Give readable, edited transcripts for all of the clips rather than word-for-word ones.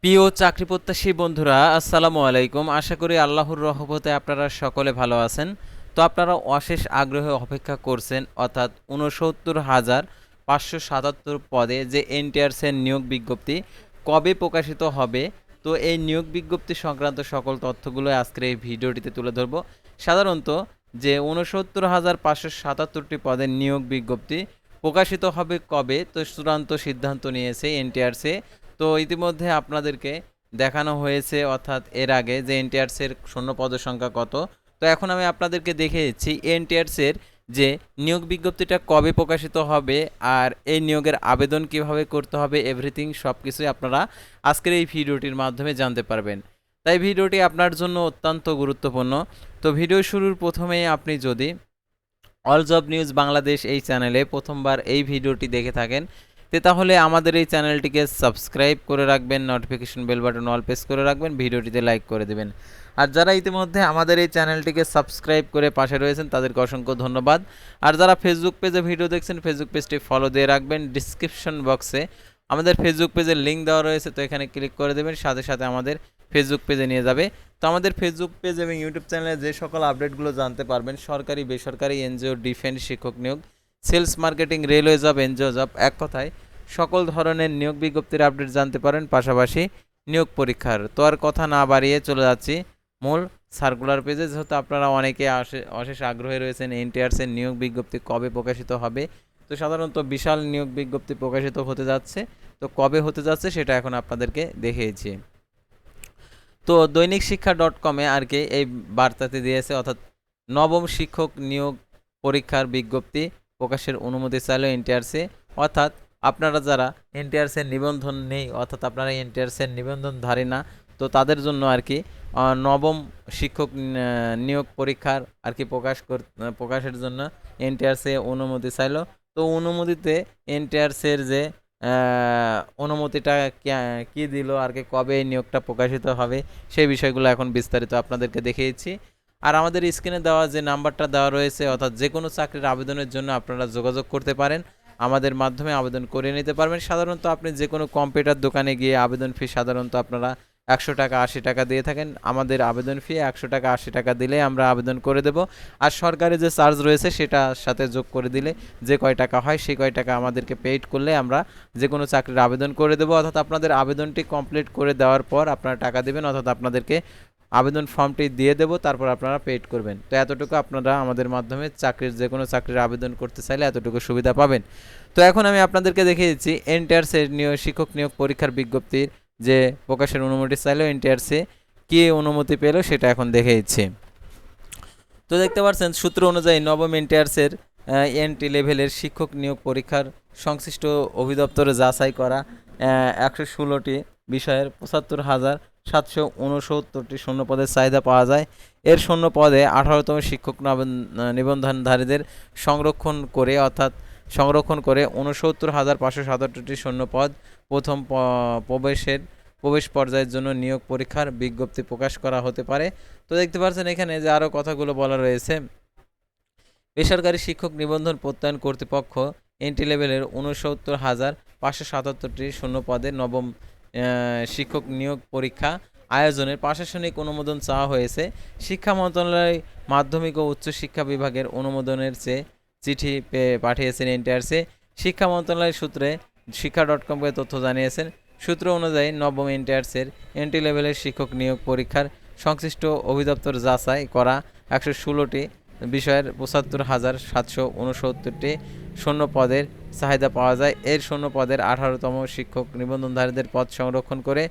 প্রিয় চাকরি প্রত্যাশী বন্ধুরা, আসসালামু আলাইকুম। আশা করি আল্লাহর রহমতে আপনারা সকলে ভালো আছেন। তো আপনারা অশেষ আগ্রহে অপেক্ষা করছেন, অর্থাৎ ৬৯,৫৭৭ পদে যে এনটিআরসির নিয়োগ বিজ্ঞপ্তি কবে প্রকাশিত হবে। তো এই নিয়োগ বিজ্ঞপ্তি সংক্রান্ত সকল তথ্যগুলো আজকের এই ভিডিওটিতে তুলে ধরব। সাধারণত যে ৬৯,৫৭৭টি পদের নিয়োগ বিজ্ঞপ্তি প্রকাশিত হবে কবে, তো চূড়ান্ত সিদ্ধান্ত নিয়েছে এনটিআরসি। তো ইতিমধ্যে আপনাদেরকে দেখানো হয়েছে, অর্থাৎ এর আগে যে এনটিআরসির শূন্য পদের সংখ্যা কত। তো এখন আমি আপনাদেরকে দেখে দিচ্ছি এনটিআরসির যে নিয়োগ বিজ্ঞপ্তিটা কবে প্রকাশিত হবে আর এই নিয়োগের আবেদন কিভাবে করতে হবে, এভরিথিং সব কিছুই আপনারা আজকের এই ভিডিওটির মাধ্যমে জানতে পারবেন। তাই ভিডিওটি আপনার জন্য অত্যন্ত গুরুত্বপূর্ণ। তো ভিডিও শুরুর প্রথমেই আপনি যদি অল জব নিউজ বাংলাদেশ এই চ্যানেলে প্রথমবার এই ভিডিওটি দেখে থাকেন, তাহলে আমাদের এই চ্যানেলটিকে সাবস্ক্রাইব করে রাখবেন, notification bell button all press করে রাখবেন, ভিডিওটিতে লাইক করে দেবেন। আর যারা ইতিমধ্যে আমাদের এই চ্যানেলটিকে সাবস্ক্রাইব করে পাশে রয়েছেন তাদেরকে অসংখ্য ধন্যবাদ। আর যারা ফেসবুক পেজে ভিডিও দেখছেন, ফেসবুক পেজটি ফলো দিয়ে রাখবেন। ডিসক্রিপশন বক্সে আমাদের ফেসবুক পেজের লিঙ্ক দেওয়া রয়েছে, তো এখানে ক্লিক করে দেবেন, সাথে সাথে আমাদের ফেসবুক পেজে নিয়ে যাবে। তো আমাদের ফেসবুক পেজ এবং ইউটিউব চ্যানেলে যে সকল আপডেটগুলো জানতে পারবেন, সরকারি বেসরকারি এনজিও, ডিফেন্স, শিক্ষক নিয়োগ, sales, marketing, railway job, NGO job, এক কথায় সকল ধরনের নিয়োগ বিজ্ঞপ্তির আপডেট জানতে পারেন, পাশাপাশি নিয়োগ পরীক্ষার। তো আর কথা না বাড়িয়ে চলে যাচ্ছি মূল সার্কুলার পেজে। যেহেতু আপনারা অনেকে অশেষ আগ্রহে রয়েছেন এনটিআরসির নিয়োগ বিজ্ঞপ্তি কবে প্রকাশিত হবে। তো সাধারণত বিশাল নিয়োগ বিজ্ঞপ্তি প্রকাশিত হতে যাচ্ছে, তো কবে হতে যাচ্ছে সেটা এখন আপনাদেরকে দেখিয়েছি। তো দৈনিক শিক্ষা .com-এ আর কি এই বার্তাটি দিয়েছে, অর্থাৎ নবম শিক্ষক নিয়োগ পরীক্ষার বিজ্ঞপ্তি প্রকাশের অনুমতি চাইল এনটিআরসি। অর্থাৎ আপনারা যারা এনটিআরসির নিবন্ধন নেই, অর্থাৎ আপনারা এনটিআরসির নিবন্ধনধারী না, তো তাদের জন্য আর কি নবম শিক্ষক নিয়োগ পরীক্ষার আর কি প্রকাশের জন্য এনটিআরসি অনুমতি চাইল। তো অনুমতিতে এনটিআরসির যে অনুমতিটা কি দিল আর কি, কবে এই নিয়োগটা প্রকাশিত হবে সেই বিষয়গুলো এখন বিস্তারিত আপনাদেরকে দেখিয়েছি। আর আমাদের স্ক্রিনে দেওয়া যে নাম্বারটা দেওয়া রয়েছে, অর্থাৎ যে কোনো চাকরির আবেদনের জন্য আপনারা যোগাযোগ করতে পারেন, আমাদের মাধ্যমে আবেদন করে নিতে পারবেন। সাধারণত আপনি যে কোনো কম্পিউটার দোকানে গিয়ে আবেদন ফি সাধারণত আপনারা 100 টাকা 80 টাকা দিয়ে থাকেন। আমাদের আবেদন ফি 100 টাকা 80 টাকা দিলে আমরা আবেদন করে দেব। আর সরকারি যে চার্জ রয়েছে সেটার সাথে যোগ করে দিলে যে কয় টাকা হয় সেই কয় টাকা আমাদেরকে পেইড করলে আমরা যে কোনো চাকরির আবেদন করে দেবো। অর্থাৎ আপনাদের আবেদনটি কমপ্লিট করে দেওয়ার পর আপনারা টাকা দেবেন, অর্থাৎ আপনাদেরকে আবেদন ফর্মটি দিয়ে দেবো, তারপর আপনারা পেইড করবেন। তো এতটুকু আপনারা আমাদের মাধ্যমে যে কোনো চাকরির আবেদন করতে চাইলে এতটুকু সুবিধা পাবেন। তো এখন আমি আপনাদেরকে দেখিয়ে দিচ্ছি এনটিআরসির শিক্ষক নিয়োগ পরীক্ষার বিজ্ঞপ্তির যে প্রকাশের অনুমতি চাইলো এনটিআরসি কি অনুমতি পেল সেটা এখন দেখে দিচ্ছি। তো দেখতে পাচ্ছেন সূত্র অনুযায়ী নবম এনটিআরসির এনটি লেভেলের শিক্ষক নিয়োগ পরীক্ষার সংশ্লিষ্ট অধিদপ্তরে যাচাই করা 116টি বিষয়ের ৭৫,৭৬৯টি শূন্য পদের চাহিদা পাওয়া যায়। এর শূন্য পদে 18তম শিক্ষক নিবন্ধনধারীদের সংরক্ষণ করে ৬৯,৫৭৭টি শূন্য পদ প্রথম প্রবেশ পর্যায়ের জন্য নিয়োগ পরীক্ষার বিজ্ঞপ্তি প্রকাশ করা হতে পারে। তো দেখতে পাচ্ছেন এখানে যে আরও কথাগুলো বলা রয়েছে, বেসরকারি শিক্ষক নিবন্ধন প্রত্যয়ন কর্তৃপক্ষ এন্ট্রি লেভেলের ৬৯,৫৭৭টি শূন্য পদে নবম শিক্ষক নিয়োগ পরীক্ষা আয়োজনের প্রশাসনিক অনুমোদন চাওয়া হয়েছে। শিক্ষা মন্ত্রণালয় মাধ্যমিক ও উচ্চশিক্ষা বিভাগের অনুমোদনের চেয়ে চিঠি পাঠিয়েছেন এনটিআরসি। শিক্ষা মন্ত্রণালয় সূত্রে শিক্ষা .com-কে তথ্য জানিয়েছেন। সূত্র অনুযায়ী নবম এনটিআরসির এন্ট্রি লেভেলের শিক্ষক নিয়োগ পরীক্ষার সংশ্লিষ্ট অধিদপ্তর যাচাই করা 116টি বিষয়ের ৭৫,৭৬৯টি শূন্য পদের চাহিদা পাওয়া যায়। এর শূন্য পদের 18তম শিক্ষক নিবন্ধনধারীদের পদ সংরক্ষণ করে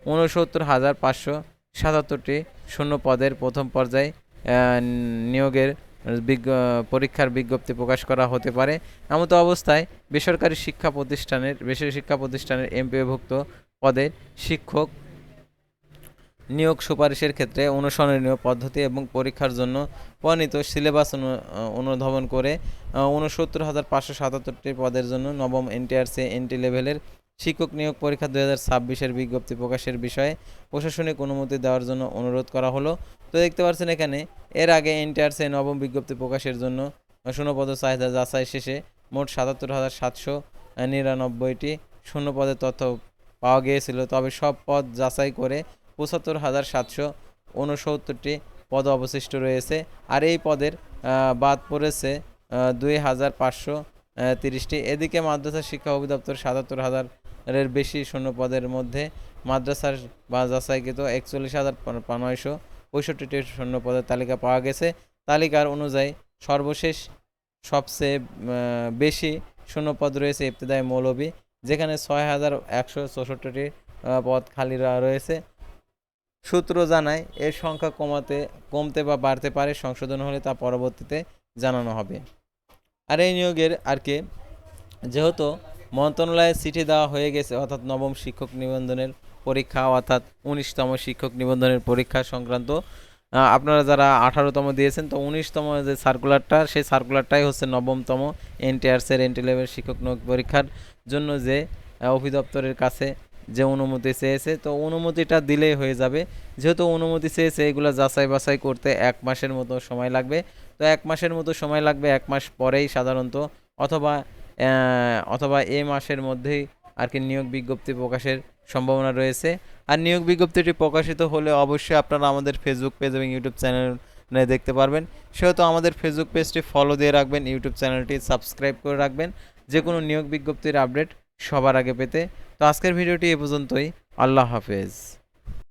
৬৯,৫৭৭টি শূন্য পদের প্রথম পর্যায়ে নিয়োগের পরীক্ষার বিজ্ঞপ্তি প্রকাশ করা হতে পারে। এমতো অবস্থায় বেসরকারি শিক্ষা প্রতিষ্ঠানের এমপিওভুক্ত পদের শিক্ষক নিয়োগ সুপারিশের ক্ষেত্রে অনুসরণীয় পদ্ধতি এবং পরীক্ষার জন্য প্রণীত সিলেবাস অনুধাবন করে ৬৯,৫৭৭টি পদের জন্য নবম এনটিআরসি এন্ট্রি লেভেলের শিক্ষক নিয়োগ পরীক্ষা 2026-এর বিজ্ঞপ্তি প্রকাশের বিষয়ে প্রশাসনিক অনুমতি দেওয়ার জন্য অনুরোধ করা হলো। তো দেখতে পাচ্ছেন এখানে এর আগে এনটিআরসি নবম বিজ্ঞপ্তি প্রকাশের জন্য শূন্যপদ চাহিদা যাচাই শেষে মোট ৭৭,৭৯৯টি শূন্যপদের তথ্য পাওয়া গিয়েছিল, তবে সব পদ যাচাই করে ৭৫,৭৬৯টি পদ অবশিষ্ট রয়েছে। আর এই পদের বাদ পড়েছে ২,৫৩০টি। এদিকে মাদ্রাসা শিক্ষা অধিদপ্তর ৭৭,০০০-এর বেশি শূন্য পদের মধ্যে মাদ্রাসার বা যাচাইকৃত ৪১,৯৬৫টি শূন্য পদের তালিকা পাওয়া গেছে। তালিকার অনুযায়ী সর্বশেষ সবচেয়ে বেশি শূন্যপদ রয়েছে ইবতেদায়ী মৌলভী, যেখানে ৬,১৬৪টি পদ খালি রয়েছে। সূত্র জানায় এর সংখ্যা কমতে বা বাড়তে পারে, সংশোধন হলে তা পরবর্তীতে জানানো হবে। আর এই নিয়োগের যেহেতু মন্ত্রণালয়ে চিঠি দেওয়া হয়ে গেছে, অর্থাৎ নবম শিক্ষক নিবন্ধনের পরীক্ষা অর্থাৎ ১৯তম শিক্ষক নিবন্ধনের পরীক্ষা সংক্রান্ত আপনারা যারা ১৮তম দিয়েছেন, তো ১৯তম যে সার্কুলারটা, সেই সার্কুলারটাই হচ্ছে নবমতম এনটিআরসির এন্ট্রি লেভেল শিক্ষক নিয়োগ পরীক্ষার জন্য যে অধিদপ্তরের কাছে যে অনুমতি চেয়েছে, তো অনুমতিটা দিলেই হয়ে যাবে। যেহেতু অনুমতি চেয়েছে, এগুলো যাচাই বাছাই করতে ১ মাসের মতো সময় লাগবে। তো ১ মাসের মতো সময় লাগবে, ১ মাস পরেই সাধারণত অথবা এই মাসের মধ্যেই নিয়োগ বিজ্ঞপ্তি প্রকাশের সম্ভাবনা রয়েছে। আর নিয়োগ বিজ্ঞপ্তিটি প্রকাশিত হলে অবশ্যই আপনারা আমাদের ফেসবুক পেজ এবং ইউটিউব চ্যানেলে দেখতে পারবেন। সেহেতু আমাদের ফেসবুক পেজটি ফলো দিয়ে রাখবেন, ইউটিউব চ্যানেলটি সাবস্ক্রাইব করে রাখবেন, যে কোনো নিয়োগ বিজ্ঞপ্তির আপডেট সবার আগে পেতে। তো আজকের ভিডিওটি এ পর্যন্তই। আল্লাহ হাফেজ।